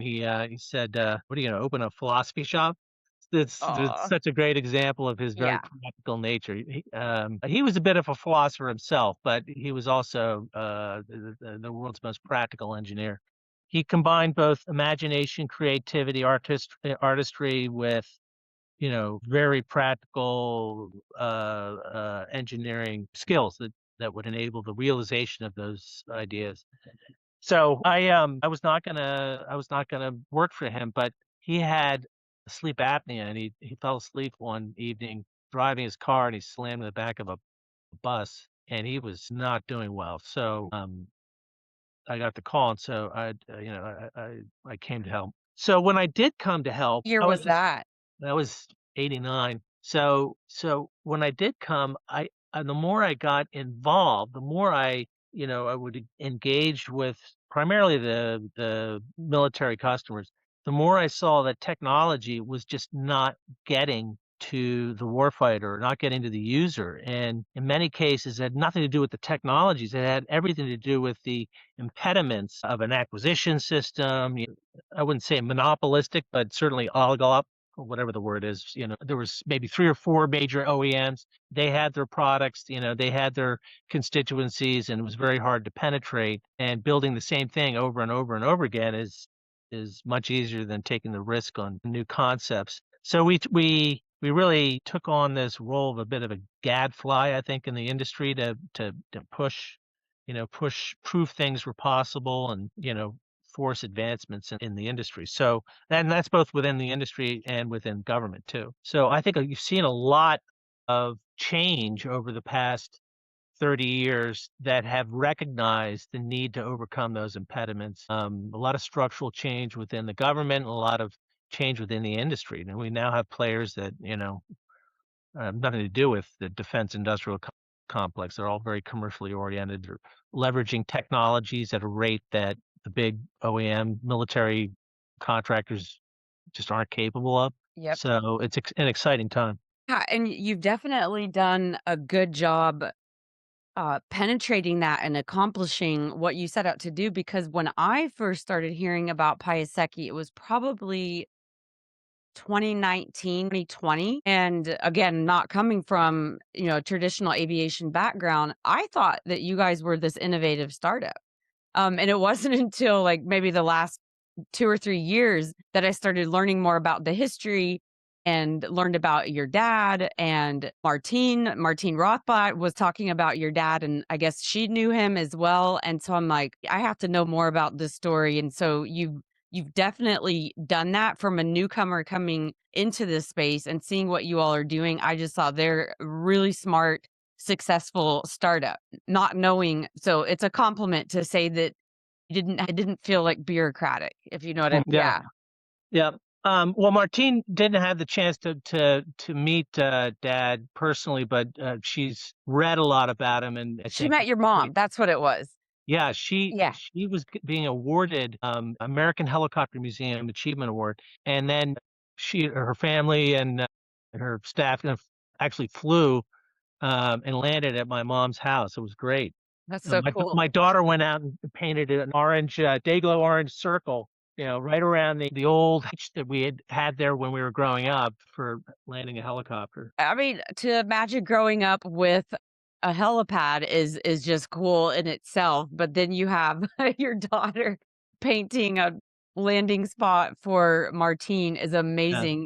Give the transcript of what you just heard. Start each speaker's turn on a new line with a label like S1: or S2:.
S1: He said, "What are you going to open a philosophy shop?" It's
S2: Oh,
S1: such a great example of his very
S2: yeah.
S1: practical nature. He was a bit of a philosopher himself, but he was also the world's most practical engineer. He combined both imagination, creativity, artistry with very practical engineering skills that would enable the realization of those ideas. So I was not gonna work for him, but he had sleep apnea, and he fell asleep one evening driving his car, and he slammed in the back of a bus, and he was not doing well. So, I got the call, and so I came to help. So when I did come to help,
S2: Year was that?
S1: that was '89. So when I did come, the more I got involved, the more I would engage with primarily the military customers, the more I saw that technology was just not getting to the warfighter, not getting to the user. And in many cases, it had nothing to do with the technologies. It had everything to do with the impediments of an acquisition system. I wouldn't say monopolistic, but certainly oligopolistic or whatever the word is. There was maybe 3 or 4 major OEMs. They had their products, they had their constituencies, and it was very hard to penetrate. And building the same thing over and over and over again is much easier than taking the risk on new concepts. So we really took on this role of a bit of a gadfly, I think, in the industry to push prove things were possible and force advancements in the industry. So, and that's both within the industry and within government too. So I think you've seen a lot of change over the past 30 years that have recognized the need to overcome those impediments. A lot of structural change within the government, a lot of change within the industry. And we now have players that, nothing to do with the defense industrial complex. They're all very commercially oriented. They're leveraging technologies at a rate that the big OEM military contractors just aren't capable of.
S2: Yep.
S1: So it's an exciting time.
S2: Yeah, and you've definitely done a good job, penetrating that and accomplishing what you set out to do, because when I first started hearing about Piasecki, it was probably 2019, 2020. And again, not coming from, traditional aviation background, I thought that you guys were this innovative startup. And it wasn't until like maybe the last 2 or 3 years that I started learning more about the history and learned about your dad, and Martine Rothblatt was talking about your dad, and I guess she knew him as well. And so I'm like, I have to know more about this story. And so you've definitely done that from a newcomer coming into this space and seeing what you all are doing. I just saw they're really smart, successful startup, not knowing. So it's a compliment to say that it didn't feel like bureaucratic, if you know what I
S1: Yeah.
S2: yeah.
S1: Yeah. Well, Martine didn't have the chance to meet Dad personally, but she's read a lot about him, and I
S2: She
S1: think
S2: met your mom, that's what it was.
S1: yeah, she
S2: Yeah.
S1: she was being awarded American Helicopter Museum Achievement Award, and then her family and her staff actually flew and landed at my mom's house. It was great.
S2: That's so cool.
S1: My daughter went out and painted an orange, Dayglow orange circle, right around the old hatch that we had there when we were growing up for landing a helicopter.
S2: I mean, to imagine growing up with a helipad is just cool in itself, but then you have your daughter painting a landing spot for Martine is
S1: Yeah.
S2: amazing.